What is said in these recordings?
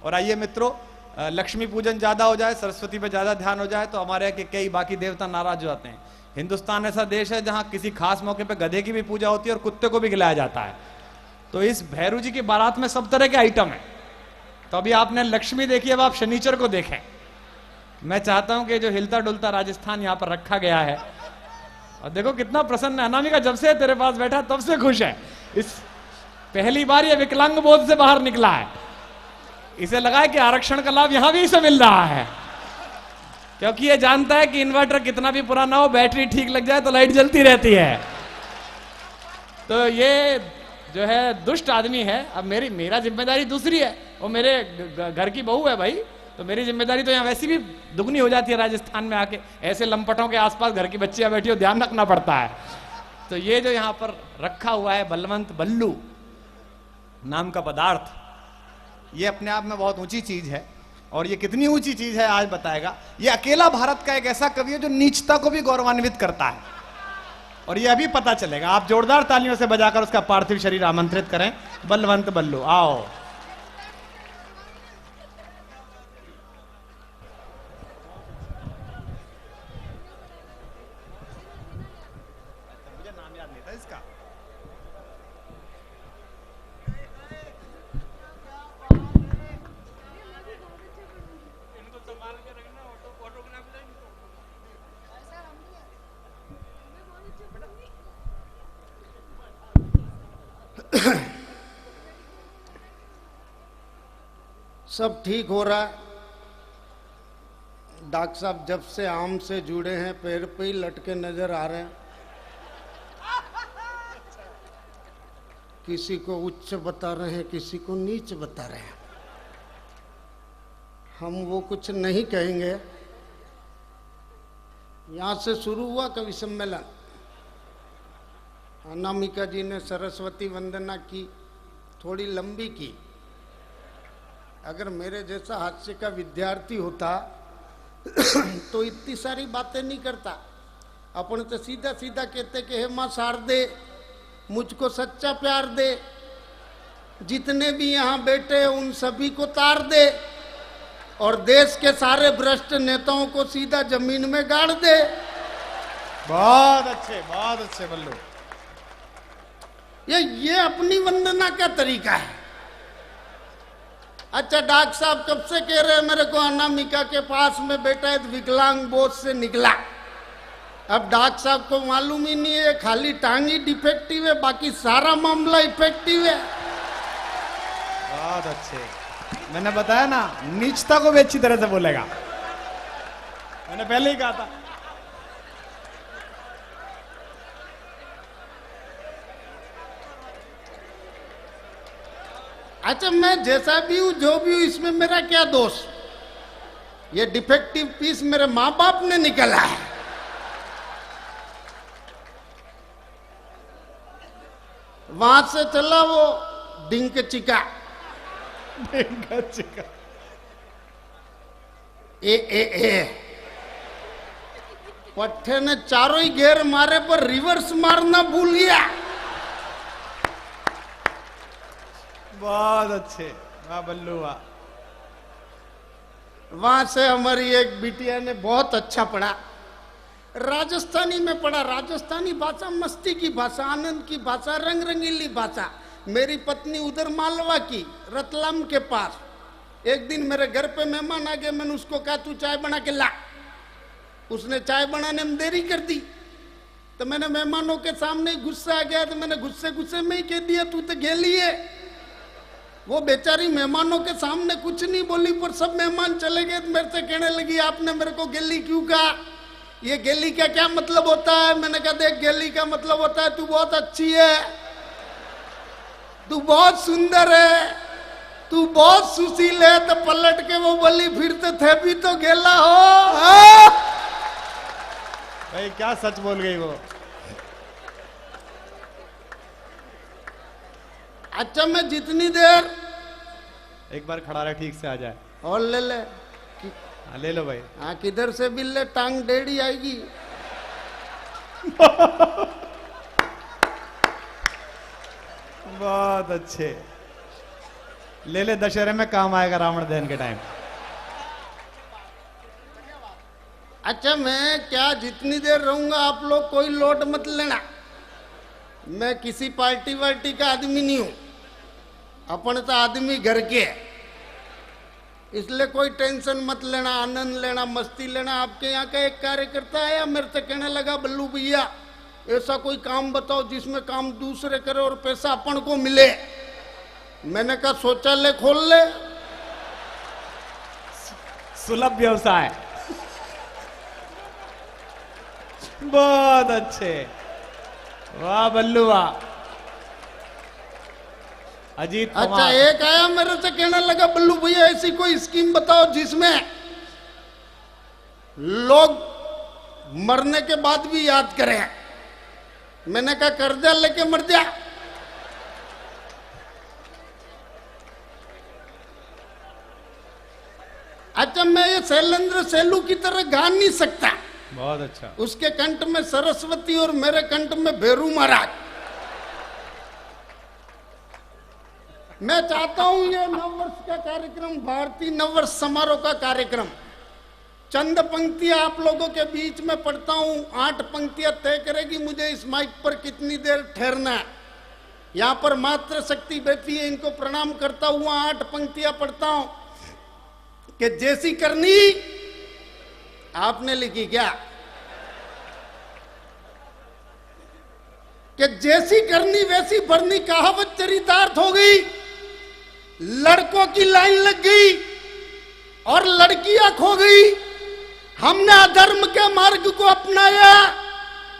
और आइए मित्रों, लक्ष्मी पूजन ज्यादा हो जाए, सरस्वती पे ज्यादा ध्यान हो जाए तो हमारे के कई बाकी देवता नाराज हो जाते हैं। हिंदुस्तान ऐसा देश है जहां किसी खास मौके पे गधे की भी पूजा होती है और कुत्ते को भी खिलाया जाता है। तो इस भैरू जी की बारात में सब तरह के आइटम है। तो अभी आपने लक्ष्मी देखी, अब आप शनिचर को देखें। मैं चाहता हूं कि जो हिलता डुलता राजस्थान यहां पर रखा गया है, और देखो कितना प्रसन्न है। अनामिका जब से तेरे पास बैठा तब से खुश है। इस पहली बार ये विकलांग बोध से बाहर निकला है। इसे लगा है कि आरक्षण का लाभ यहां भी इसे मिल रहा है, क्योंकि ये जानता है कि इन्वर्टर कितना भी पुराना हो, बैटरी ठीक लग जाए तो लाइट जलती रहती है। तो ये जो है दुष्ट आदमी है। अब मेरा जिम्मेदारी दूसरी है, वो मेरे घर की बहू है भाई, तो मेरी जिम्मेदारी तो यहाँ वैसी भी दुगनी हो जाती है। राजस्थान में आके ऐसे लंपटों के आसपास घर की बच्चियां बैठी हो, ध्यान रखना पड़ता है। तो ये जो यहाँ पर रखा हुआ है बलवंत बल्लू नाम का पदार्थ, ये अपने आप में बहुत ऊंची चीज है। और ये कितनी ऊंची चीज है आज बताएगा। ये अकेला भारत का एक ऐसा कवि है जो नीचता को भी गौरवान्वित करता है, और ये अभी पता चलेगा। आप जोरदार तालियों से बजाकर उसका पार्थिव शरीर आमंत्रित करें। बलवंत बल्लू आओ। मुझे नाम याद नहीं था इसका। सब ठीक हो रहा है। डॉक्टर साहब जब से आम से जुड़े हैं पैर पे ही लटके नजर आ रहे हैं। किसी को उच्च बता रहे हैं, किसी को नीच बता रहे हैं। हम वो कुछ नहीं कहेंगे। यहाँ से शुरू हुआ कवि सम्मेलन। अनामिका जी ने सरस्वती वंदना की, थोड़ी लंबी की। अगर मेरे जैसा हास्य का विद्यार्थी होता तो इतनी सारी बातें नहीं करता। अपन तो सीधा सीधा कहते कि हे माँ शारदे मुझको सच्चा प्यार दे, जितने भी यहाँ बैठे हैं उन सभी को तार दे, और देश के सारे भ्रष्ट नेताओं को सीधा जमीन में गाड़ दे। बहुत अच्छे बल्लू। ये अपनी वंदना का तरीका है। अच्छा डॉक्टर साहब कब से कह रहे हैं मेरे को अनामिका के पास में बेटा है विकलांग बोझ से निकला। अब डॉक्टर साहब को मालूम ही नहीं है, खाली टांग ही डिफेक्टिव है, बाकी सारा मामला इफेक्टिव है। बहुत अच्छे। मैंने बताया ना, नीचता को भी अच्छी तरह से बोलेगा। मैंने पहले ही कहा था। अच्छा मैं जैसा भी हूं, जो भी हूं, इसमें मेरा क्या दोष? ये डिफेक्टिव पीस मेरे माँ बाप ने निकला है। वहां से चला वो डिंक चिका। ए पट्टे ने चारों ही घेर मारे पर रिवर्स मारना भूल गया। बहुत अच्छे, वाह बल्लू वाह। वहां से हमारी एक बिटिया ने बहुत अच्छा पढ़ा, राजस्थानी में पढ़ा। राजस्थानी भाषा मस्ती की भाषा, आनंद की भाषा, रंग रंगीली भाषा। मेरी पत्नी उधर मालवा की, रतलाम के पास। एक दिन मेरे घर पे मेहमान आ गए, मैंने उसको कहा तू चाय बना के ला। उसने चाय बनाने में देरी कर दी, तो मैंने मेहमानों के सामने गुस्सा आ गया, तो मैंने गुस्से में ही कह दिया तू तो गेली है। वो बेचारी मेहमानों के सामने कुछ नहीं बोली, पर सब मेहमान चले गए तो मेरे से कहने लगी आपने मेरे को गेली क्यों कहा? ये गेली का क्या मतलब होता है? मैंने कहा देख गेली का मतलब होता है तू बहुत अच्छी है, तू बहुत सुंदर है, तू बहुत सुशील है। तो पलट के वो बोली फिर तो थे भी तो गेला हो। भाई क्या सच बोल गई वो। अच्छा मैं जितनी देर एक बार खड़ा रहे, ठीक से आ जाए। और ले ले। हाँ ले लो भाई। हाँ किधर से भी ले, टांग टेढ़ी आएगी। बहुत अच्छे। ले ले, दशहरे में काम आएगा रावण दहन के टाइम। अच्छा मैं क्या जितनी देर रहूंगा आप लोग कोई लोट मत लेना, मैं किसी पार्टी वार्टी का आदमी नहीं हूं, अपन तो आदमी घर के है, इसलिए कोई टेंशन मत लेना, आनंद लेना, मस्ती लेना। आपके यहाँ का एक कार्यकर्ता आया मेरे से कहने लगा बल्लू भैया ऐसा कोई काम बताओ जिसमें काम दूसरे करे और पैसा अपन को मिले। मैंने कहा शौचालय खोल ले, सुलभ व्यवसाय। बहुत अच्छे, वाह बल्लू वाह। अजीत अच्छा पवार। एक आया मेरे से कहने लगा बल्लू भैया ऐसी कोई स्कीम बताओ जिसमें लोग मरने के बाद भी याद करें। मैंने कहा कर्जा लेके मर जा। अच्छा मैं ये शैलेंद्र सेलू की तरह गा नहीं सकता, बहुत अच्छा। उसके कंठ में सरस्वती और मेरे कंठ में भेरू महाराज। मैं चाहता हूं ये नववर्ष का कार्यक्रम, भारतीय नववर्ष समारोह का कार्यक्रम, चंद पंक्तियां आप लोगों के बीच में पढ़ता हूं, 8 पंक्तियां तय करेगी मुझे इस माइक पर कितनी देर ठहरना है। यहां पर मातृ शक्ति बैठी है, इनको प्रणाम करता हुआ 8 पंक्तियां पढ़ता हूं कि जैसी करनी आपने लिखी क्या कि जैसी करनी वैसी भरनी कहावत चरितार्थ हो गई। लड़कों की लाइन लग गई और लड़कियां खो गई। हमने अधर्म के मार्ग को अपनाया,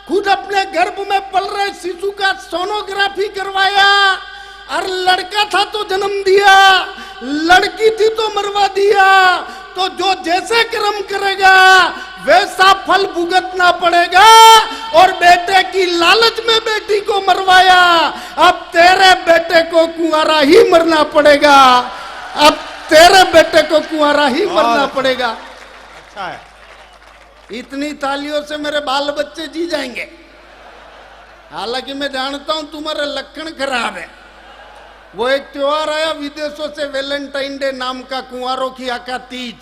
खुद अपने गर्भ में पल रहे शिशु का सोनोग्राफी करवाया, और लड़का था तो जन्म दिया, लड़की थी तो मरवा दिया। तो जो जैसे कर्म करेगा वैसा फल भुगतना पड़ेगा। और बेटे की लालच में बेटी को मरवाया, अब तेरे बेटे को कुंवारा ही मरना पड़ेगा, अब तेरे बेटे को कुंवारा ही मरना पड़ेगा। अच्छा है। इतनी तालियों से मेरे बाल बच्चे जी जाएंगे। हालांकि मैं जानता हूं तुम्हारे लक्षण खराब है। वो एक त्योहार आया विदेशों से, वैलेंटाइन डे नाम का, कुंवारों की आका तीज।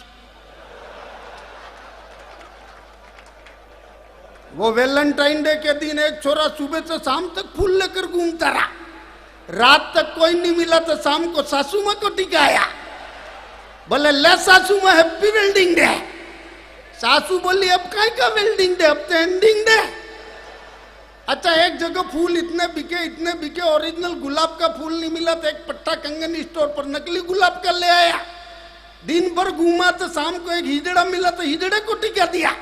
वो वैलेंटाइन डे के दिन एक छोरा सुबह से शाम तक फूल लेकर घूमता रहा, रात तक कोई नहीं मिला तो शाम को सासू मां को टिकाया, बोले ले सासू मां हैप्पी वेल्डिंग डे। सासू बोली अब काय का वेल्डिंग डे, अब तो एंडिंग डे। अच्छा एक जगह फूल इतने बिके, ओरिजिनल गुलाब का फूल नहीं मिला तो एक पट्टा कंगन स्टोर पर नकली गुलाब का ले आया। दिन भर घूमा तो शाम को एक हिजड़ा मिला तो हिजड़े को टिका दिया।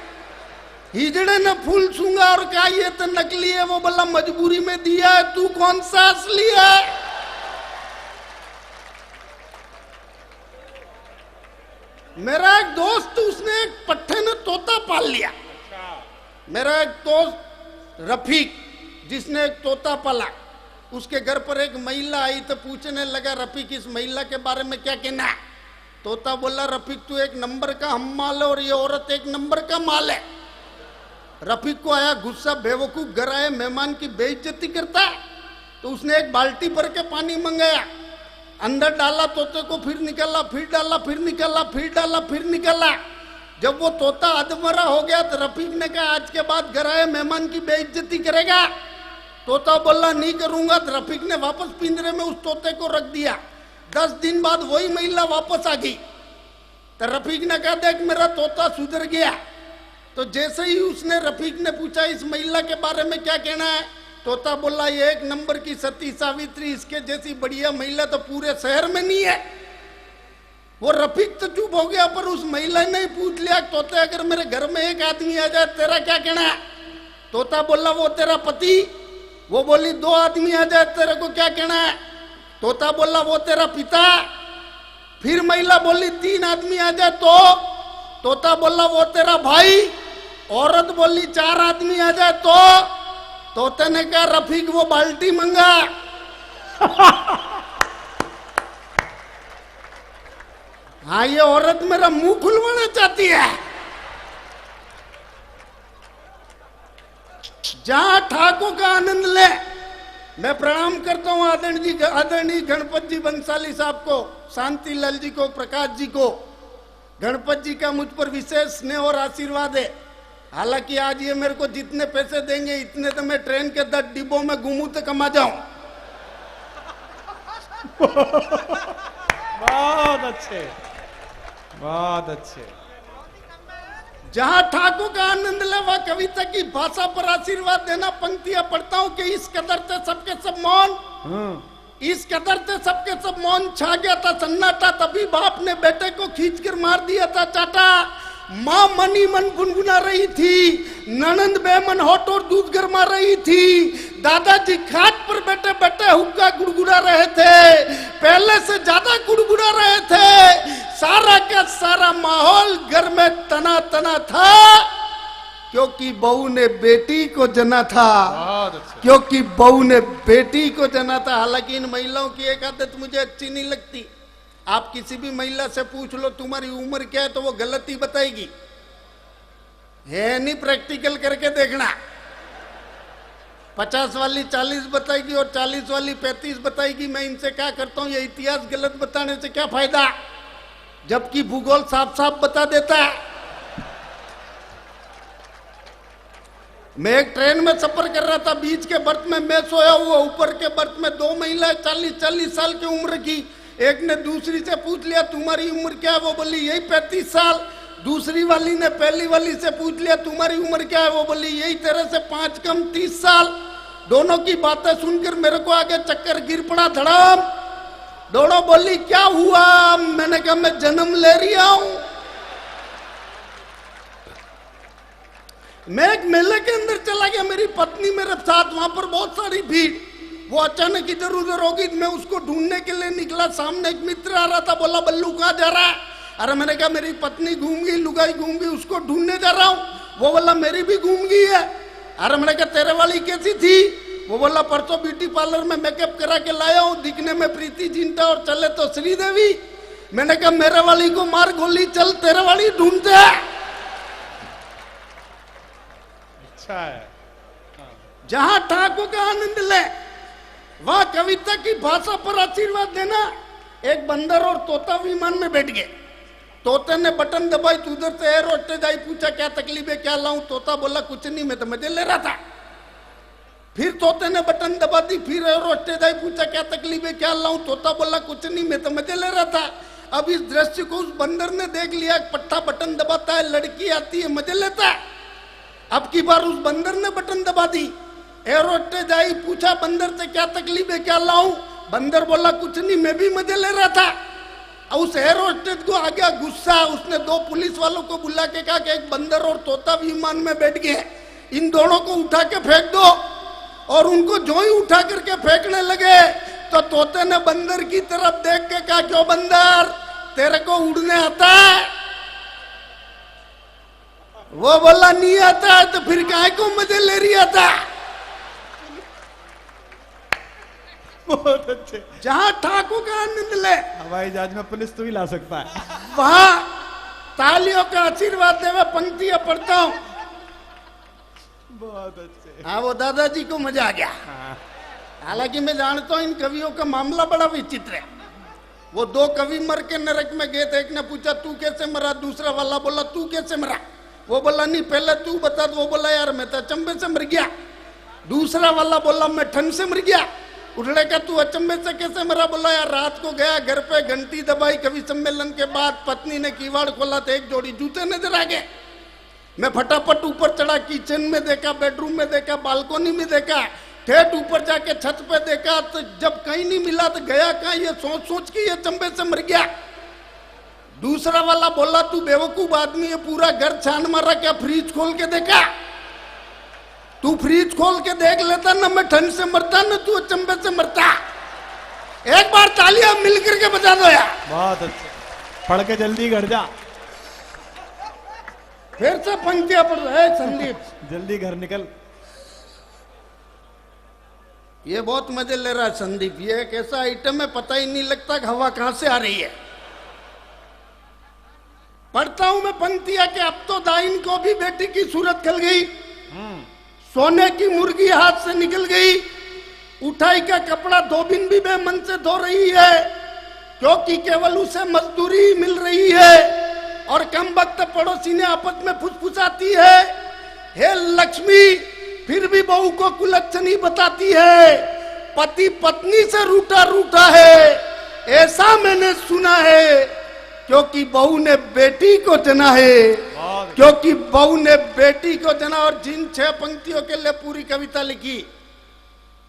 हिजड़े ने फूल सूंघा और कहा ये तो नकली है। वो बोला मजबूरी में दिया है, तू कौन सा असली है। मेरा एक दोस्त, उसने एक पट्टे ने तोता पाल लिया। मेरा एक दोस्त रफीक, जिसने एक तोता पाला, उसके घर पर एक महिला आई तो पूछने लगा रफीक इस महिला के बारे में क्या कहना है। तोता बोला रफीक तू एक नंबर का हम माल है और ये औरत एक नंबर का माल है। रफीक को आया गुस्सा, बेवकूफ घर आए मेहमान की बेइज्जती करता है। तो उसने एक बाल्टी भर के पानी मंगाया, अंदर डाला तोते को, फिर निकाला, फिर डाला, फिर निकाला, फिर डाला, फिर निकाला। जब वो तोता अधमरा हो गया तो रफीक ने कहा आज के बाद घर आए मेहमान की बेइज्जती करेगा। तोता बोला नहीं करूंगा। तो रफीक ने वापस पिंजरे में उस तोते को रख दिया। 10 दिन बाद वही महिला वापस आ गई तो रफीक ने कहा देख मेरा तोता सुधर गया। तो जैसे ही उसने रफीक ने पूछा इस महिला के बारे में क्या कहना है, तोता बोला ये एक नंबर की सती सावित्री, इसके जैसी बढ़िया महिला तो पूरे शहर में नहीं है। वो रफीक तो चुप हो गया, पर उस महिला ने पूछ लिया तोते अगर मेरे घर में एक आदमी आ जाए तेरा क्या कहना है। तोता बोला वो तेरा पति। वो बोली 2 आदमी आ जाए तेरे को क्या कहना है। तोता बोला वो तेरा पिता। फिर महिला बोली 3 आदमी आ जाए तो। तोता बोला वो तेरा भाई। औरत बोली 4 आदमी आ जाए तो। तोते ने कहा रफीक वो बाल्टी मंगा। हाँ ये औरत मेरा मुंह खुलवाना चाहती है। जहां ठाकुर का आनंद ले मैं प्रणाम करता हूँ आदरणीय गणपत जी बंसाली साहब को, शांति लाल जी को, प्रकाश जी को। गणपत जी का मुझ पर विशेष स्नेह और आशीर्वाद है। हालांकि आज ये मेरे को जितने पैसे देंगे इतने तो मैं ट्रेन के 10 डिब्बों में घूमू तो कमा जाऊं। बहुत अच्छे, बहुत अच्छे। जहां ठाकुर का आनंद ले वह कविता की भाषा पर आशीर्वाद देना। पंक्तियां पढ़ता हूं कि इस कदर से सबके सब मौन, इस कदर से सबके सब मौन छा गया था सन्नाटा। तभी बाप ने बेटे को खींचकर मार दिया था चाटा। माँ मनी मन गुनगुना रही थी, ननंद बेमन होठ और दूध गरमा रही थी। दादाजी खाट पर बैठे बैठे हुक्का गुड़गुड़ा रहे थे, पहले से ज्यादा गुड़गुड़ा रहे थे। सारा का सारा माहौल घर में तना तना था, क्योंकि बहू ने बेटी को जना था, क्योंकि बहू ने बेटी को जना था। हालांकि इन महिलाओं की एक आदत मुझे अच्छी नहीं लगती। आप किसी भी महिला से पूछ लो तुम्हारी उम्र क्या है तो वो गलत ही बताएगी, है नहीं? प्रैक्टिकल करके देखना। 50 वाली 40 बताएगी और 40 वाली 35 बताएगी। मैं इनसे क्या करता हूं, ये इतिहास गलत बताने से क्या फायदा, जबकि भूगोल साफ साफ बता देता है। मैं एक ट्रेन में सफर कर रहा था, बीच के बर्थ में मैं सोया हुआ, ऊपर के बर्थ में 2 महिलाएं 40-40 साल की उम्र की। एक ने दूसरी से पूछ लिया तुम्हारी उम्र क्या है, वो बोली यही 35 साल। दूसरी वाली ने पहली वाली से पूछ लिया तुम्हारी उम्र क्या है, वो बोली यही तेरे से 5 कम 30 साल। दोनों की बातें सुनकर मेरे को आगे चक्कर गिर पड़ा धड़ाम। दोनों बोली क्या हुआ? मैंने कहा मैं जन्म ले रहा हूं। मैं एक मेले के अंदर चला गया, मेरी पत्नी मेरे साथ, वहां पर बहुत सारी भीड़। वो अचानक इधर उधर हो गई, मैं उसको ढूंढने के लिए निकला। सामने एक मित्र आ रहा था, बोला बल्लू कहाँ जा रहा है? अरे मैंने कहा मेरी पत्नी घूम गई, लुगाई घूम गई, उसको ढूंढने जा रहा हूँ। वो बोला मेरी भी घूम गई है। अरे मैंने कहा तेरे वाली कैसी थी? वो बोला परसों ब्यूटी पार्लर में मेकअप करा के लाया हूँ, दिखने में प्रीति जिंटा और चले तो श्रीदेवी। मैंने कहा मेरे वाली को मार गोली, चल तेरे वाली ढूंढते हैं। अच्छा है। जहां ठाकुर का आनंद ले वह कविता की भाषा पर आशीर्वाद देना। एक बंदर और तोता विमान में बैठ गए। तोते ने बटन दबाई तो उधर से एयर होस्टेस आई, पूछा क्या तकलीफ है, क्या लाऊं? तोता बोला कुछ नहीं, मैं तो मजे ले रहा था। फिर तोते ने बटन दबा दी, फिर एयर होस्टेस आई, पूछा क्या तकलीफ है, क्या लाऊं? तोता बोला कुछ नहीं, मैं तो मजे ले रहा था। अब इस दृश्य को उस बंदर ने देख लिया, पट्टा बटन दबाता है, लड़की आती है, मजे लेता है। अब की बार उस बंदर ने बटन दबा दी, एयर होस्टेस आई, पूछा बंदर से क्या तकलीफ है, क्या लाऊं? बंदर बोला कुछ नहीं, मैं भी मजे ले रहा था। उस एयर होस्टेस को आ गया गुस्सा। उसने 2 पुलिस वालों को बुला के कहा कि एक बंदर और तोता विमान में बैठ गए, इन दोनों को उठा के फेंक दो। और उनको जो ही उठा करके फेंकने लगे तो तोते ने बंदर की तरफ देख के कहा क्यों बंदर, तेरे को उड़ने आता है? वो बोला नहीं आता है, तो फिर काहे को मजे ले रही था? बहुत अच्छे। जहां ठाकुर का आनंद ले हवाई जहाज में पुलिस तो ही ला सकता है। वहां तालियों का आशीर्वाद देवे पंक्तियां पढ़ता हूं। बहुत अच्छे। हाँ, वो दादाजी को मजा आ गया। हालांकि मैं जानता हूं इन कवियों का मामला बड़ा विचित्र है। वो 2 कवि मर के नरक में गए थे। एक ने पूछा तू कैसे मरा, दूसरा वाला बोला तू कैसे मरा? वो बोला नहीं पहले तू बता। वो बोला यार मैं तो अचंभे से मर गया। दूसरा वाला बोला मैं ठंड से मर गया। उठने का तू अचंभे से कैसे मरा? बोला यार रात को गया घर पे, घंटी दबाई, कवि सम्मेलन के बाद पत्नी ने किवाड़ खोला तो एक जोड़ी जूते नजर आ गए। मैं फटाफट ऊपर चढ़ा, किचन में देखा, बेडरूम में देखा, बालकोनी में देखा, ठेठ ऊपर जाके छत पे देखा, तो जब कहीं नहीं मिला तो गया कहाँ, ये सोच सोच के ये अचंभे से मर गया। दूसरा वाला बोला तू बेवकूफ आदमी है, पूरा घर छान मारा, क्या फ्रिज खोल के देखा? तू फ्रिज खोल के देख लेता ना, मैं ठंड से मरता ना तू अचंभे से मरता। एक बार तालियां मिलकर के बजा दो यार। बहुत अच्छे। पढ़ के जल्दी घर जा। फिर से पंक्तियां पढ़ रहे संदीप, जल्दी घर निकल। ये बहुत मजे ले रहा है संदीप। ये एक ऐसा आइटम है पता ही नहीं लगता कि हवा कहां से आ रही है। पढ़ता हूं मैं पंक्तियां कि अब तो दाइन को भी बेटी की सूरत खल गई, सोने की मुर्गी हाथ से निकल गई, उठाई का कपड़ा धोबिन भी बेमन से धो रही है, क्योंकि केवल उसे मजदूरी मिल रही है। और कम वक्त पड़ोसी ने आपस में फुसफुसाती है, हे लक्ष्मी, फिर भी बहू को कुलच्छनी बताती है। पति पत्नी से रूठा रूठा है, ऐसा मैंने सुना है, क्योंकि बहू ने बेटी को जना है, क्योंकि बहू ने बेटी को जना। और जिन 6 पंक्तियों के लिए पूरी कविता लिखी,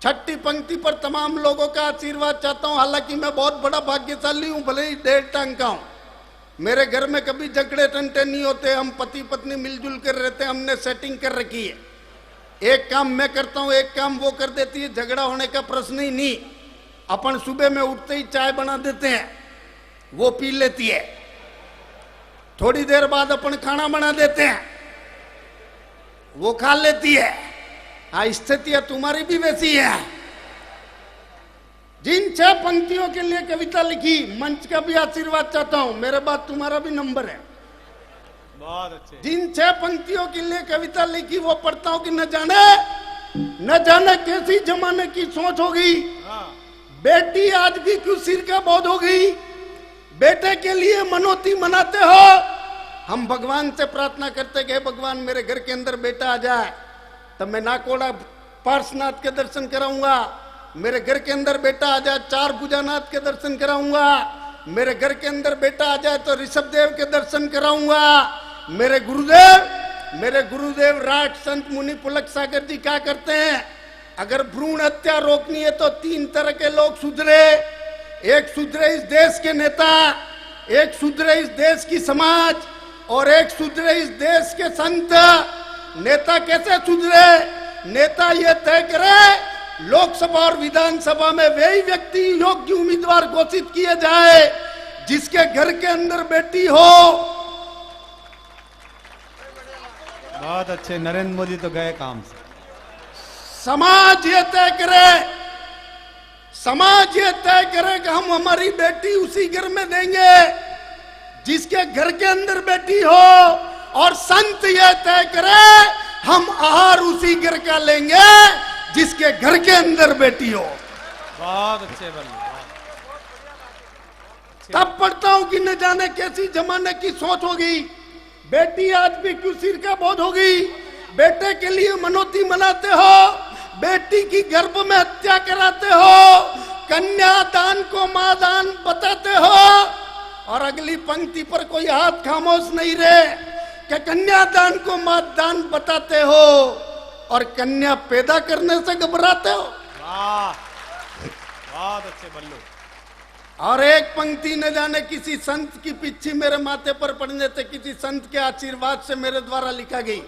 6ठी पंक्ति पर तमाम लोगों का आशीर्वाद चाहता हूं। हालांकि मैं बहुत बड़ा भाग्यशाली हूं, भले ही 1.5 टांग का हूं। मेरे घर में कभी झगड़े टंटे नहीं होते, हम पति पत्नी मिलजुल कर रहते हैं, हमने सेटिंग कर रखी है। एक काम मैं करता हूं, एक काम वो कर देती है, झगड़ा होने का प्रश्न ही नहीं। अपन सुबह में उठते ही चाय बना देते हैं, वो पी लेती है। थोड़ी देर बाद अपन खाना बना देते हैं, वो खा लेती है। हाँ, स्थितियां तुम्हारी भी वैसी है। जिन 6 पंक्तियों के लिए कविता लिखी, मंच का भी आशीर्वाद चाहता हूं, मेरे बाद तुम्हारा भी नंबर है। बहुत अच्छे। जिन 6 पंक्तियों के लिए कविता लिखी, वो पढ़ता हूं कि न जाने कैसी जमाने की सोच होगी। बेटी आज भी क्यों सिर का बोझ हो गई, बेटे के लिए मनोती मनाते हो। हम भगवान से प्रार्थना करते कि भगवान मेरे घर के अंदर बेटा आ जाए, तब मैं नाकोड़ा पार्श्वनाथ के दर्शन कराऊंगा। मेरे घर के अंदर बेटा आ जाए, 4 भुजानाथ के दर्शन कराऊंगा। मेरे घर के अंदर बेटा आ जाए तो ऋषभदेव के दर्शन कराऊंगा। मेरे गुरुदेव राठ संत मुनि पुलक सागर जी क्या करते हैं, अगर भ्रूण हत्या रोकनी है तो 3 तरह के लोग सुधरे। एक सुधरे इस देश के नेता, एक सुधरे इस देश की समाज, और एक सुधरे इस देश के संत। नेता कैसे सुधरे? नेता ये तय करे लोकसभा और विधानसभा में वही व्यक्ति योग्य उम्मीदवार घोषित किए जाए जिसके घर के अंदर बेटी हो। बहुत अच्छे, नरेंद्र मोदी तो गए काम से। समाज ये तय करे कि हम हमारी बेटी उसी घर में देंगे जिसके घर के अंदर बेटी हो, और संत ये तय करे हम आहार उसी घर का लेंगे जिसके घर के अंदर बेटी हो। बहुत अच्छे बल्लू। तब पढ़ता हूं कि न जाने कैसी जमाने की सोच होगी, बेटी आज भी क्यों सिर का बोझ होगी। बेटे के लिए मनोती मनाते हो, बेटी की गर्भ में हत्या कराते हो, कन्यादान को मां दान बताते हो। और अगली पंक्ति पर कोई हाथ खामोश नहीं रहे कि कन्यादान को मां दान बताते हो और कन्या पैदा करने से घबराते हो। वाह, बहुत अच्छे बल्लू। और एक पंक्ति न जाने किसी संत की पिच्छी मेरे माथे पर पड़ने से, किसी संत के आशीर्वाद से मेरे द्वारा लिखा गई।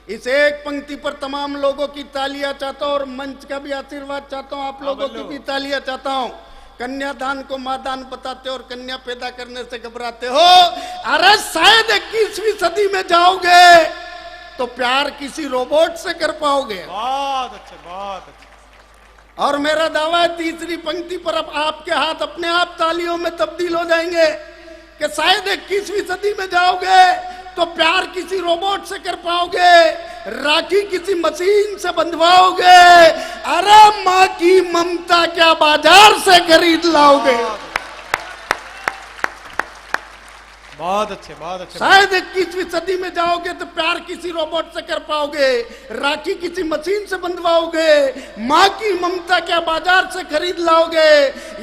इस एक पंक्ति पर तमाम लोगों की तालियां चाहता हूं, और मंच का भी आशीर्वाद चाहता हूं, आप लोगों की भी तालियां चाहता हूं। कन्यादान को मां दान बताते हो और कन्या पैदा करने से घबराते हो। अरे शायद 21वीं सदी में जाओगे तो प्यार किसी रोबोट से कर पाओगे। बहुत अच्छे, बहुत अच्छे। और मेरा दावा है 3री पंक्ति पर अब आपके हाथ अपने आप तालियों में तब्दील हो जाएंगे कि शायद 21वीं सदी में जाओगे तो प्यार किसी रोबोट से कर पाओगे, राखी किसी मशीन से बंधवाओगे। अरे माँ की ममता क्या बाजार से खरीद लाओगे। बहुत अच्छे, बहुत अच्छे। शायद 21वीं सदी में जाओगे तो प्यार किसी रोबोट से कर पाओगे, राखी किसी मशीन से बंधवाओगे, माँ की ममता क्या बाजार से खरीद लाओगे।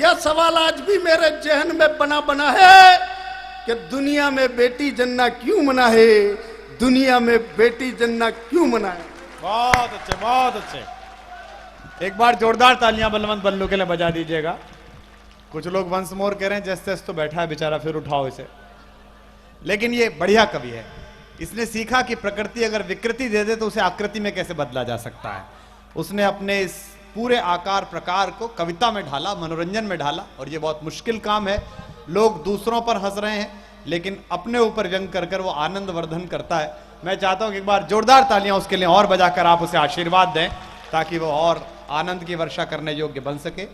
यह सवाल आज भी मेरे जहन में बना है कि दुनिया में बेटी जन्ना क्यों मना है, दुनिया में बेटी जन्ना क्यों मना है। बहुत अच्छे, बहुत अच्छे। एक बार जोरदार तालियां बलवंत बल्लू के लिए बजा दीजिएगा। कुछ लोग वंस मोर कह रहे हैं, जैसे तो बैठा है बेचारा, फिर उठाओ इसे। लेकिन ये बढ़िया कवि है, इसने सीखा कि प्रकृति अगर विकृति दे दे तो उसे आकृति में कैसे बदला जा सकता है। उसने अपने इस पूरे आकार प्रकार को कविता में ढाला, मनोरंजन में ढाला, और ये बहुत मुश्किल काम है। लोग दूसरों पर हंस रहे हैं लेकिन अपने ऊपर व्यंग कर कर वो आनंद वर्धन करता है। मैं चाहता हूं कि एक बार जोरदार तालियां उसके लिए और बजाकर आप उसे आशीर्वाद दें ताकि वो और आनंद की वर्षा करने योग्य बन सके।